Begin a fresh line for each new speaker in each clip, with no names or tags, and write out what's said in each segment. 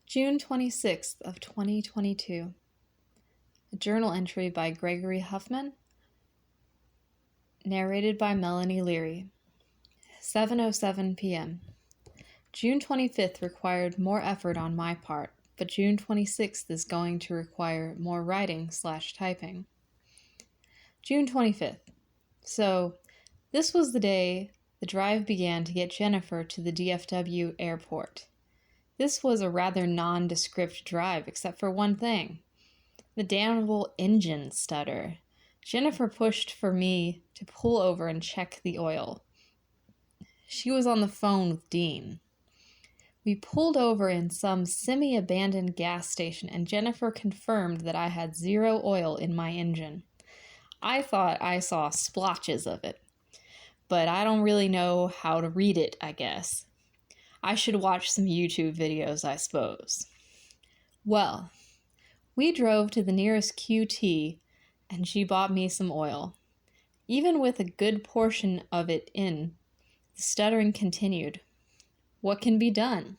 June 26th of 2022. A journal entry by Gregory Huffman, narrated by Melanie Leary. 7:07 p.m. June 25th required more effort on my part, but June 26th is going to require more writing/typing. June 25th. So, this was the day the drive began to get Jennifer to the DFW airport. This was a rather nondescript drive, except for one thing. The damnable engine stutter. Jennifer pushed for me to pull over and check the oil. She was on the phone with Dean. We pulled over in some semi-abandoned gas station, and Jennifer confirmed that I had zero oil in my engine. I thought I saw splotches of it, but I don't really know how to read it, I guess. I should watch some YouTube videos, I suppose. Well, we drove to the nearest QT, and she bought me some oil. Even with a good portion of it in, the stuttering continued. What can be done?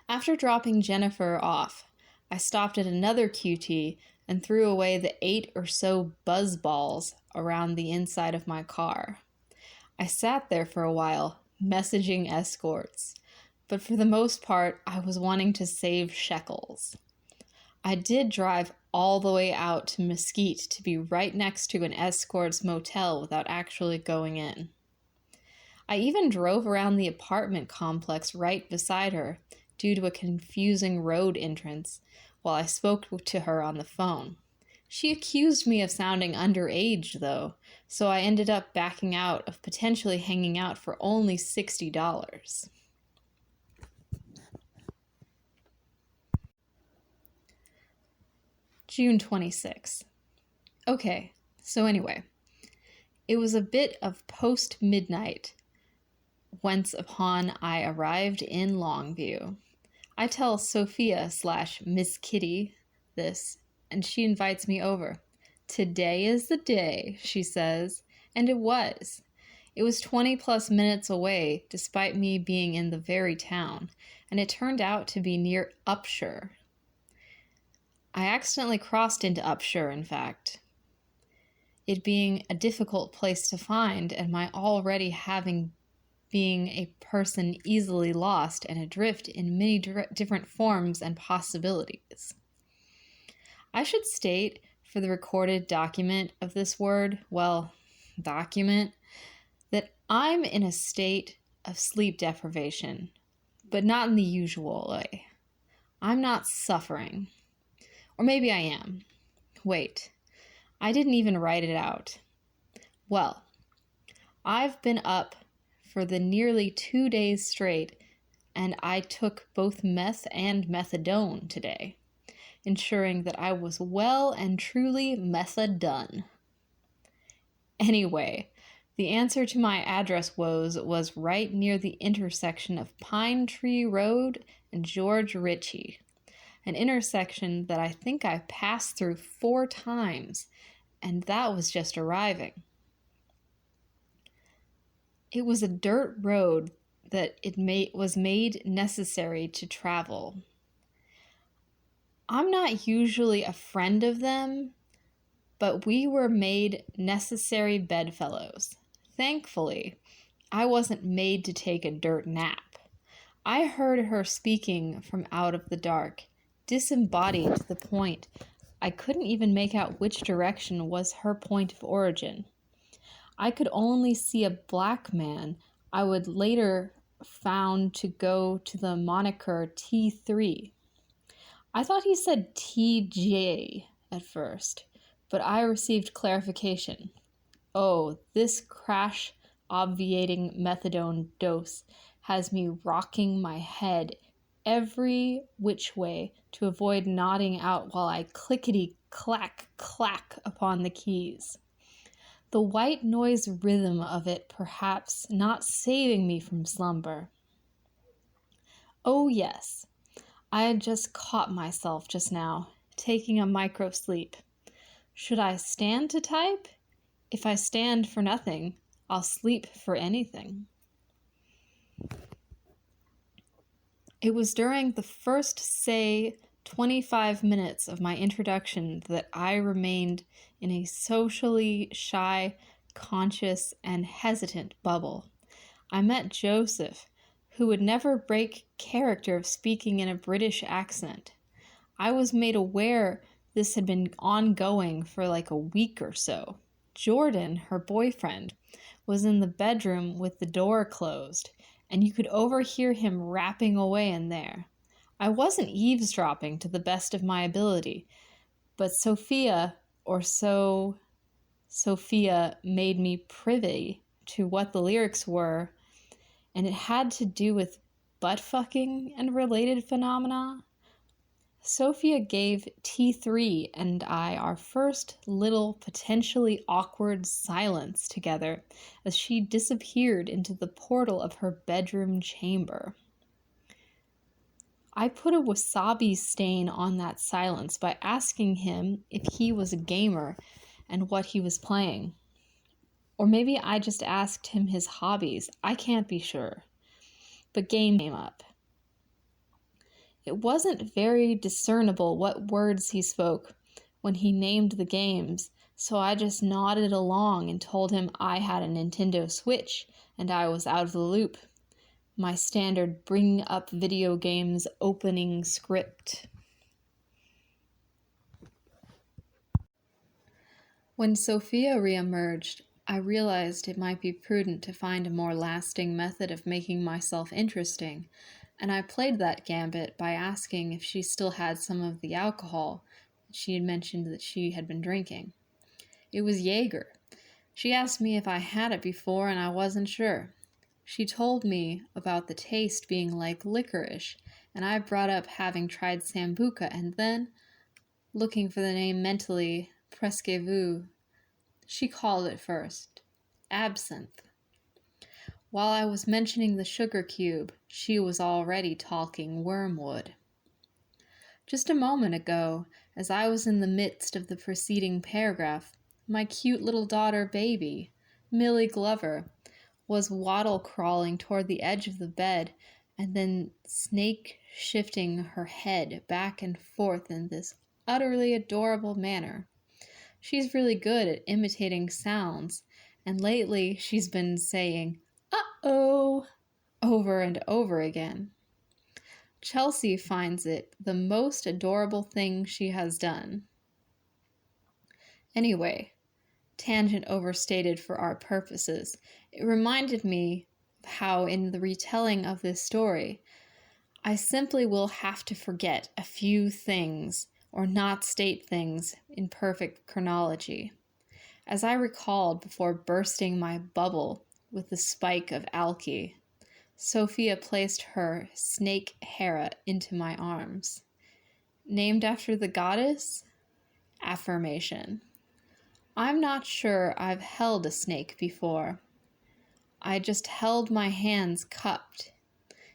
After dropping Jennifer off, I stopped at another QT and threw away the 8 or so buzz balls around the inside of my car. I sat there for a while, messaging escorts, but for the most part, I was wanting to save shekels. I did drive all the way out to Mesquite to be right next to an escort's motel without actually going in. I even drove around the apartment complex right beside her due to a confusing road entrance while I spoke to her on the phone. She accused me of sounding underage, though, so I ended up backing out of potentially hanging out for only $60. June 26th. Okay, so anyway, it was a bit of post-midnight whence upon I arrived in Longview. I tell Sophia/Miss Kitty this, and she invites me over. Today is the day, she says, and it was. It was 20 plus minutes away, despite me being in the very town, and it turned out to be near Upshur. I accidentally crossed into Upshur, in fact, it being a difficult place to find, and my already being a person easily lost and adrift in many different forms and possibilities. I should state, for the recorded document of this document, that I'm in a state of sleep deprivation, but not in the usual way. I'm not suffering. Or maybe I am. Wait, I didn't even write it out. Well, I've been up for the nearly 2 days straight, and I took both meth and methadone today, ensuring that I was well and truly methadone. Anyway, the answer to my address woes was right near the intersection of Pine Tree Road and George Ritchie, an intersection that I think I passed through 4 times, and that was just arriving. It was a dirt road that was made necessary to travel. I'm not usually a friend of them, but we were made necessary bedfellows. Thankfully, I wasn't made to take a dirt nap. I heard her speaking from out of the dark, disembodied to the point I couldn't even make out which direction was her point of origin. I could only see a black man I would later found to go to the moniker T3. I thought he said TJ at first, but I received clarification. Oh, this crash-obviating methadone dose has me rocking my head every which way to avoid nodding out while I clickety-clack upon the keys. The white noise rhythm of it perhaps not saving me from slumber. Oh yes, I had just caught myself just now, taking a micro-sleep. Should I stand to type? If I stand for nothing, I'll sleep for anything. It was during the first, say, 25 minutes of my introduction that I remained in a socially shy, conscious, and hesitant bubble. I met Joseph, who would never break character of speaking in a British accent. I was made aware this had been ongoing for like a week or so. Jordan, her boyfriend, was in the bedroom with the door closed, and you could overhear him rapping away in there. I wasn't eavesdropping to the best of my ability, but Sophia, or so Sophia, made me privy to what the lyrics were, and it had to do with butt fucking and related phenomena. Sophia gave T3 and I our first little potentially awkward silence together as she disappeared into the portal of her bedroom chamber. I put a wasabi stain on that silence by asking him if he was a gamer and what he was playing. Or maybe I just asked him his hobbies. I can't be sure. But game came up. It wasn't very discernible what words he spoke when he named the games, so I just nodded along and told him I had a Nintendo Switch and I was out of the loop. My standard bring up video games opening script. When Sophia reemerged, I realized it might be prudent to find a more lasting method of making myself interesting, and I played that gambit by asking if she still had some of the alcohol she had mentioned that she had been drinking. It was Jaeger. She asked me if I had it before, and I wasn't sure. She told me about the taste being like licorice, and I brought up having tried Sambuca, and then, looking for the name mentally, Presque-Vu, she called it first, absinthe. While I was mentioning the sugar cube, she was already talking wormwood. Just a moment ago, as I was in the midst of the preceding paragraph, my cute little daughter baby, Millie Glover, was waddle crawling toward the edge of the bed and then snake shifting her head back and forth in this utterly adorable manner. She's really good at imitating sounds, and lately she's been saying, "Uh-oh," over and over again. Chelsea finds it the most adorable thing she has done. Anyway, tangent overstated for our purposes, it reminded me of how in the retelling of this story, I simply will have to forget a few things or not state things in perfect chronology. As I recalled before bursting my bubble with the spike of alky, Sophia placed her snake Hera into my arms. Named after the goddess? Affirmation. I'm not sure I've held a snake before. I just held my hands cupped.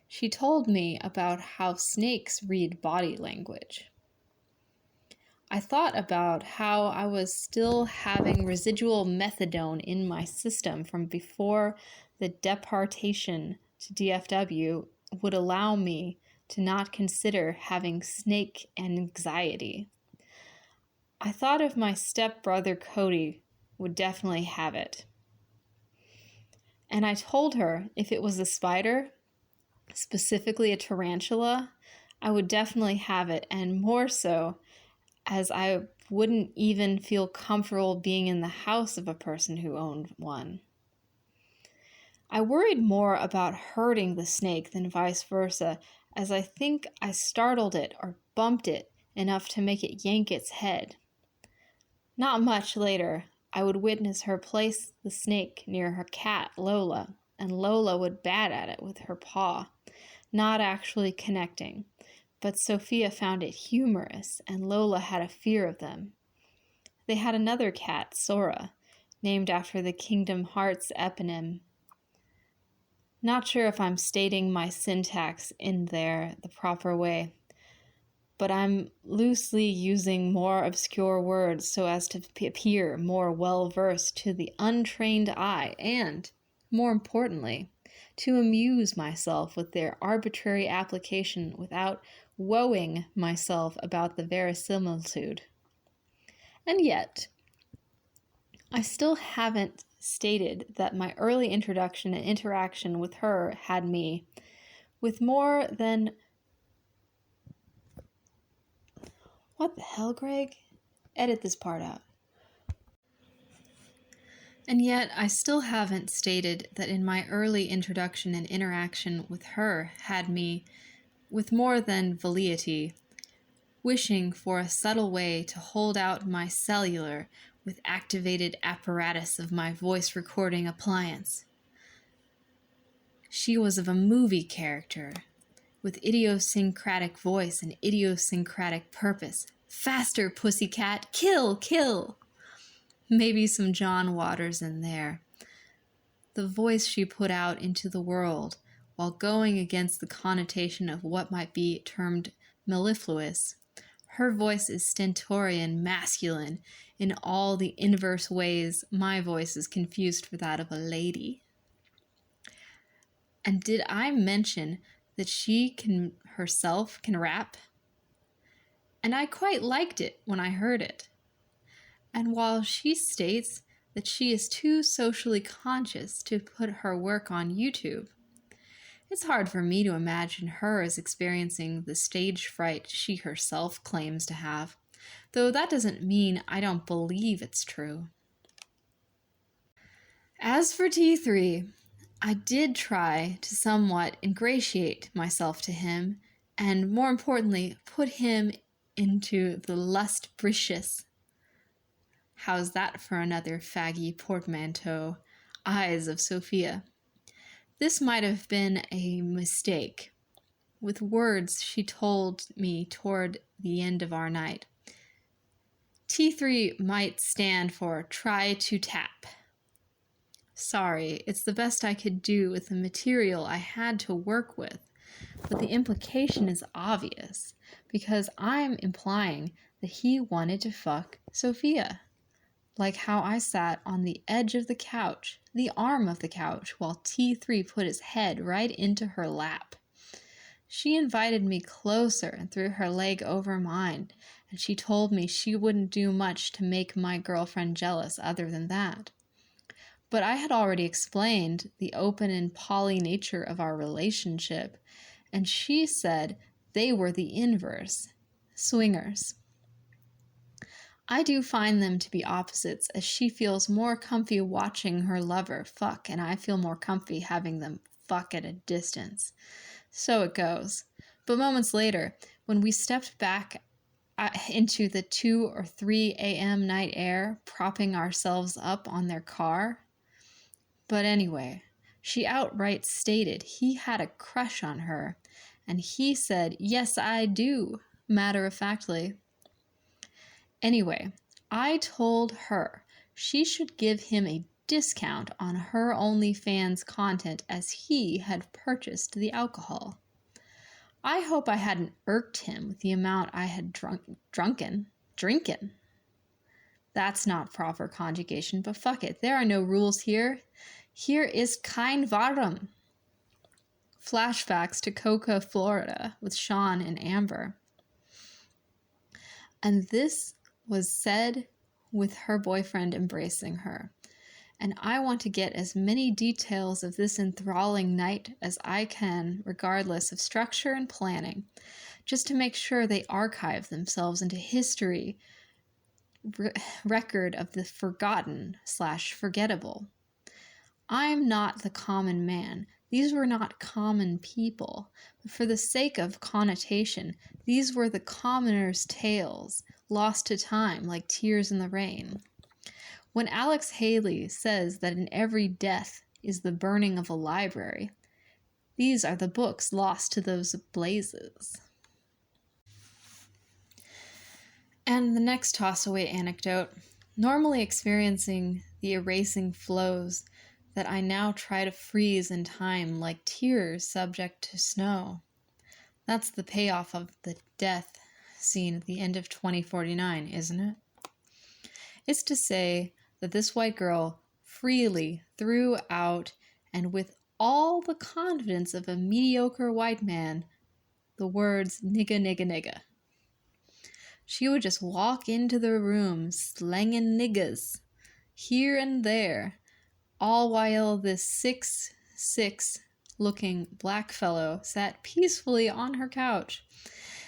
She told me about how snakes read body language. I thought about how I was still having residual methadone in my system from before the deportation to DFW would allow me to not consider having snake anxiety. I thought if my stepbrother Cody would definitely have it. And I told her if it was a spider, specifically a tarantula, I would definitely have it, and more so as I wouldn't even feel comfortable being in the house of a person who owned one. I worried more about hurting the snake than vice versa, as I think I startled it or bumped it enough to make it yank its head. Not much later, I would witness her place the snake near her cat, Lola, and Lola would bat at it with her paw, not actually connecting. But Sophia found it humorous, and Lola had a fear of them. They had another cat, Sora, named after the Kingdom Hearts eponym. Not sure if I'm stating my syntax in there the proper way, but I'm loosely using more obscure words so as to appear more well-versed to the untrained eye and, more importantly, to amuse myself with their arbitrary application without woeing myself about the verisimilitude. And yet, I still haven't stated that my early introduction and interaction with her had me with more than... What the hell, Greg? Edit this part out. And yet, I still haven't stated that in my early introduction and interaction with her had me with more than velleity, wishing for a subtle way to hold out my cellular with activated apparatus of my voice recording appliance. She was of a movie character, with idiosyncratic voice and idiosyncratic purpose. Faster, pussycat! Kill, kill! Maybe some John Waters in there. The voice she put out into the world, while going against the connotation of what might be termed mellifluous. Her voice is stentorian masculine in all the inverse ways my voice is confused for that of a lady. And did I mention that she herself can rap? And I quite liked it when I heard it. And while she states that she is too socially conscious to put her work on YouTube, it's hard for me to imagine her as experiencing the stage fright she herself claims to have, though that doesn't mean I don't believe it's true. As for T3, I did try to somewhat ingratiate myself to him, and more importantly, put him into the lustricious, how's that for another faggy portmanteau, eyes of Sophia. This might have been a mistake, with words she told me toward the end of our night. T3 might stand for try to tap. Sorry, it's the best I could do with the material I had to work with, but the implication is obvious, because I'm implying that he wanted to fuck Sophia. Like how I sat on the edge of the couch, the arm of the couch, while T3 put his head right into her lap. She invited me closer and threw her leg over mine, and she told me she wouldn't do much to make my girlfriend jealous other than that. But I had already explained the open and poly nature of our relationship, and she said they were the inverse, swingers. I do find them to be opposites, as she feels more comfy watching her lover fuck, and I feel more comfy having them fuck at a distance. So it goes. But moments later, when we stepped back into the 2 or 3 a.m. night air, propping ourselves up on their car. But anyway, she outright stated he had a crush on her, and he said, "Yes, I do," matter-of-factly. Anyway, I told her she should give him a discount on her OnlyFans content as he had purchased the alcohol. I hope I hadn't irked him with the amount I had drinking. That's not proper conjugation, but fuck it, there are no rules here. Here is kein Warum. Flashbacks to Cocoa, Florida, with Sean and Amber. And this was said with her boyfriend embracing her. And I want to get as many details of this enthralling night as I can, regardless of structure and planning, just to make sure they archive themselves into history record of the forgotten/forgettable. I'm not the common man. These were not common people. But for the sake of connotation, these were the commoners' tales, lost to time like tears in the rain. When Alex Haley says that in every death is the burning of a library, these are the books lost to those blazes. And the next toss-away anecdote, normally experiencing the erasing flows that I now try to freeze in time like tears subject to snow. That's the payoff of the death scene at the end of 2049, isn't it? It's to say that this white girl freely threw out and with all the confidence of a mediocre white man the words nigga, nigga, nigga. She would just walk into the room slanging niggas here and there, all while this 6'6" looking black fellow sat peacefully on her couch.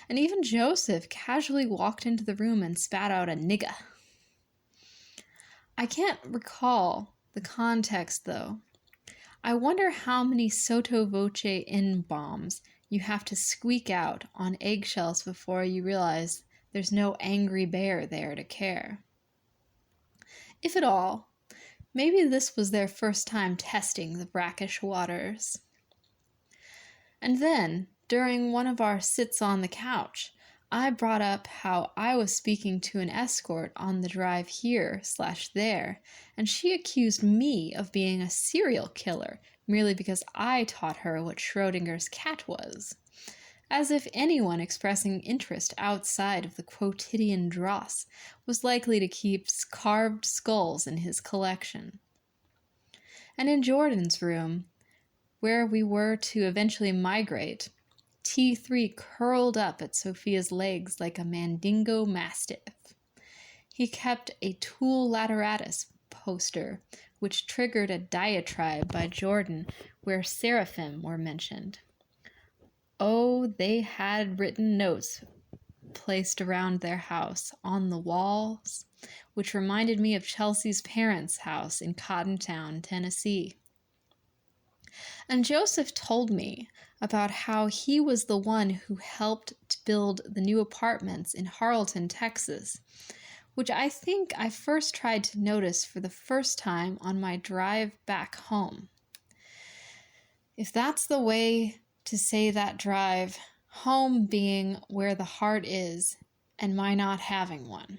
And even Joseph casually walked into the room and spat out a nigga. I can't recall the context, though. I wonder how many sotto voce N-bombs you have to squeak out on eggshells before you realize there's no angry bear there to care. If at all, maybe this was their first time testing the brackish waters. And then, during one of our sits on the couch, I brought up how I was speaking to an escort on the drive here/there, and she accused me of being a serial killer merely because I taught her what Schrodinger's cat was. As if anyone expressing interest outside of the quotidian dross was likely to keep carved skulls in his collection. And in Jordan's room, where we were to eventually migrate, T3 curled up at Sophia's legs like a Mandingo mastiff. He kept a Tool Lateratus poster, which triggered a diatribe by Jordan where seraphim were mentioned. Oh, they had written notes placed around their house on the walls, which reminded me of Chelsea's parents' house in Cottontown, Tennessee. And Joseph told me about how he was the one who helped to build the new apartments in Harleton, Texas, which I think I first tried to notice for the first time on my drive back home. If that's the way to say that drive, home being where the heart is, and my not having one.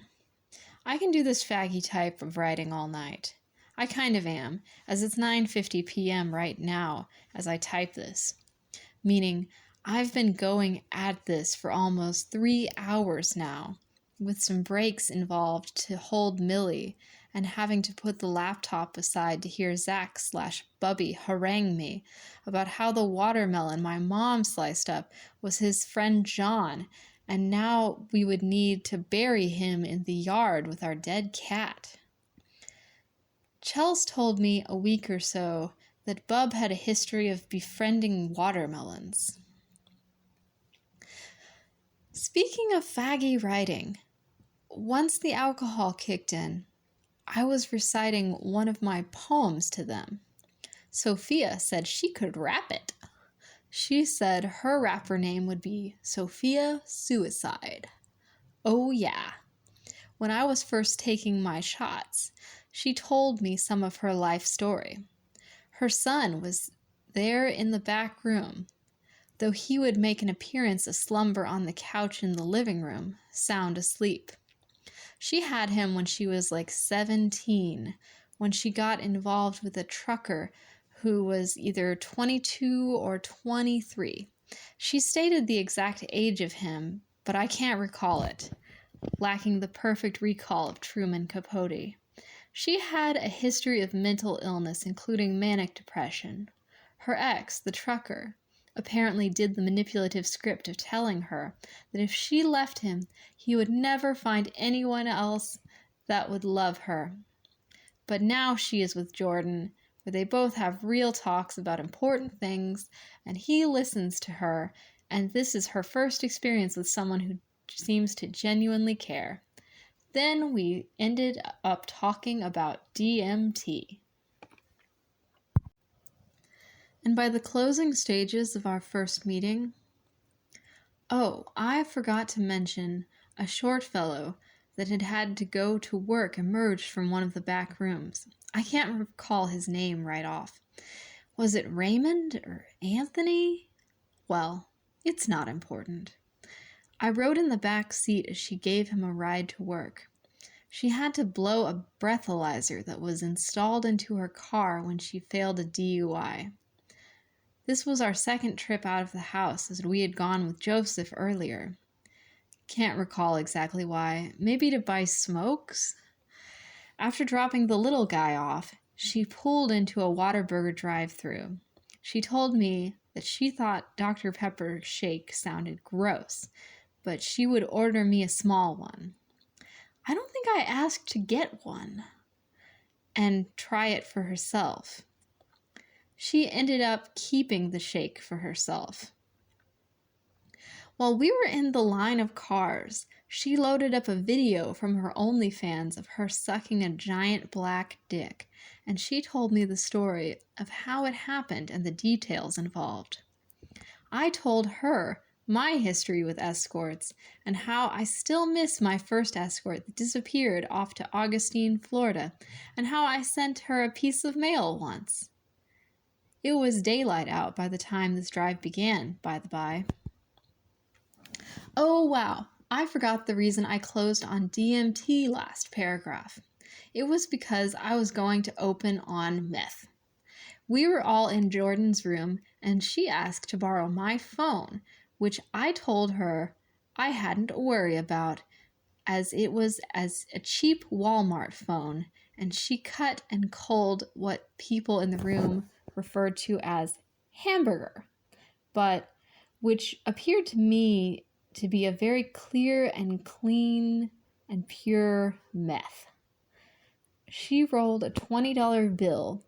I can do this faggy type of writing all night. I kind of am, as it's 9:50 p.m. right now as I type this. Meaning, I've been going at this for almost 3 hours now, with some breaks involved to hold Millie, and having to put the laptop aside to hear Zach/Bubby harangue me about how the watermelon my mom sliced up was his friend John, and now we would need to bury him in the yard with our dead cat. Chels told me a week or so that Bub had a history of befriending watermelons. Speaking of faggy writing, once the alcohol kicked in, I was reciting one of my poems to them. Sophia said she could rap it. She said her rapper name would be Sophia Suicide. Oh yeah. When I was first taking my shots, she told me some of her life story. Her son was there in the back room, though he would make an appearance aslumber on the couch in the living room, sound asleep. She had him when she was like 17, when she got involved with a trucker who was either 22 or 23. She stated the exact age of him, but I can't recall it, lacking the perfect recall of Truman Capote. She had a history of mental illness, including manic depression. Her ex, the trucker, apparently did the manipulative script of telling her that if she left him, he would never find anyone else that would love her. But now she is with Jordan, where they both have real talks about important things, and he listens to her, and this is her first experience with someone who seems to genuinely care. Then we ended up talking about DMT. And by the closing stages of our first meeting, I forgot to mention a short fellow that had had to go to work emerged from one of the back rooms. I can't recall his name right off. Was it Raymond or Anthony? Well, it's not important. I rode in the back seat as she gave him a ride to work. She had to blow a breathalyzer that was installed into her car when she failed a DUI. This was our second trip out of the house, as we had gone with Joseph earlier. Can't recall exactly why. Maybe to buy smokes? After dropping the little guy off, she pulled into a Whataburger drive-thru. She told me that she thought Dr. Pepper shake sounded gross, but she would order me a small one. I don't think I asked to get one and try it for herself. She ended up keeping the shake for herself. While we were in the line of cars, she loaded up a video from her OnlyFans of her sucking a giant black dick, and she told me the story of how it happened and the details involved. I told her my history with escorts and how I still miss my first escort that disappeared off to Augustine, Florida, and how I sent her a piece of mail once. It was daylight out by the time this drive began, by the by. Oh wow, I forgot the reason I closed on DMT last paragraph. It was because I was going to open on meth. We were all in Jordan's room, and she asked to borrow my phone, which I told her I hadn't to worry about, as it was as a cheap Walmart phone, and she cut and culled what people in the room referred to as hamburger, but which appeared to me to be a very clear and clean and pure meth. She rolled a $20 bill,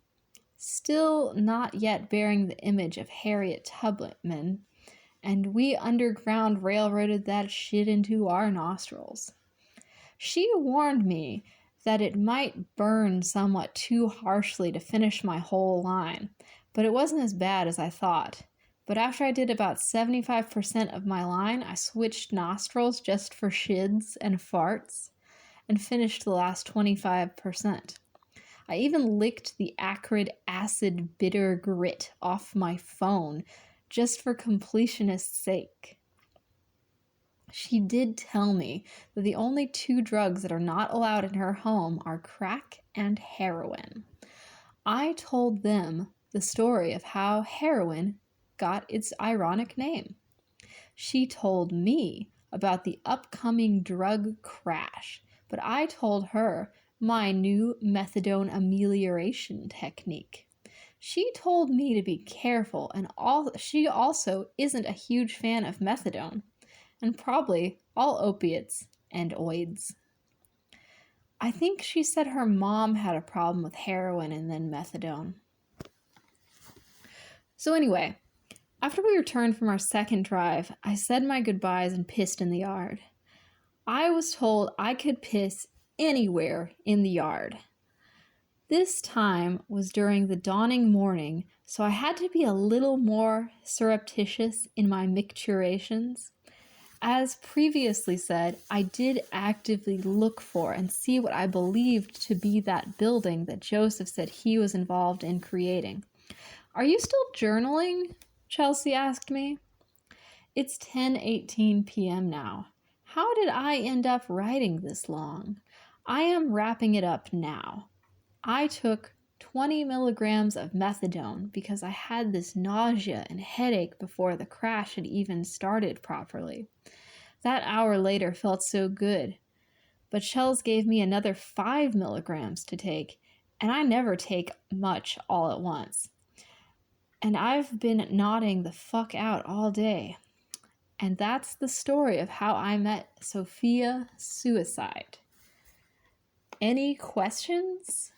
still not yet bearing the image of Harriet Tubman, and we underground railroaded that shit into our nostrils. She warned me that it might burn somewhat too harshly to finish my whole line, but it wasn't as bad as I thought. But after I did about 75% of my line, I switched nostrils just for shids and farts and finished the last 25%. I even licked the acrid, acid, bitter grit off my phone just for completionist's sake. She did tell me that the only two drugs that are not allowed in her home are crack and heroin. I told them the story of how heroin got its ironic name. She told me about the upcoming drug crash, but I told her my new methadone amelioration technique. She told me to be careful, and she also isn't a huge fan of methadone, and probably all opiates and oids. I think she said her mom had a problem with heroin and then methadone. So anyway, after we returned from our second drive, I said my goodbyes and pissed in the yard. I was told I could piss anywhere in the yard. This time was during the dawning morning, so I had to be a little more surreptitious in my micturations. As previously said, I did actively look for and see what I believed to be that building that Joseph said he was involved in creating. "Are you still journaling?" Chelsea asked me. It's 10:18 p.m. now. How did I end up writing this long? I am wrapping it up now. I took 20 milligrams of methadone because I had this nausea and headache before the crash had even started properly. That hour later felt so good. But Chels gave me another 5 milligrams to take, and I never take much all at once. And I've been nodding the fuck out all day. And that's the story of how I met Sophia Suicide. Any questions?